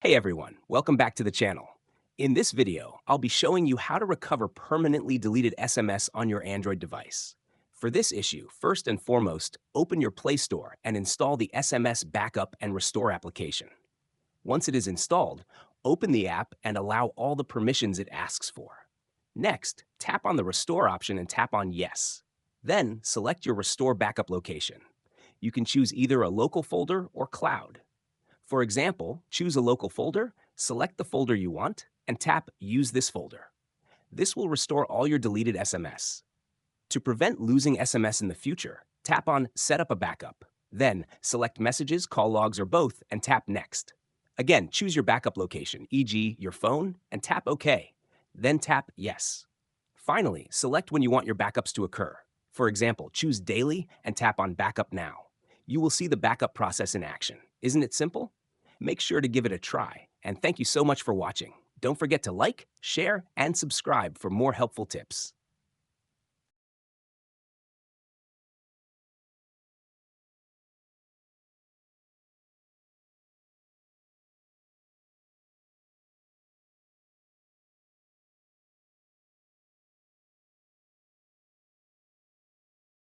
Hey everyone, welcome back to the channel. In this video, I'll be showing you how to recover permanently deleted SMS on your Android device. For this issue, first and foremost, open your Play Store and install the SMS Backup and Restore application. Once it is installed, open the app and allow all the permissions it asks for. Next, tap on the Restore option and tap on Yes. Then, select your Restore backup location. You can choose either a local folder or cloud. For example, choose a local folder, select the folder you want, and tap Use this folder. This will restore all your deleted SMS. To prevent losing SMS in the future, tap on Set up a backup. Then, select Messages, Call logs, or both, and tap Next. Again, choose your backup location, e.g. your phone, and tap OK. Then tap Yes. Finally, select when you want your backups to occur. For example, choose Daily and tap on Backup Now. You will see the backup process in action. Isn't it simple? Make sure to give it a try, and thank you so much for watching. Don't forget to like, share, and subscribe for more helpful tips.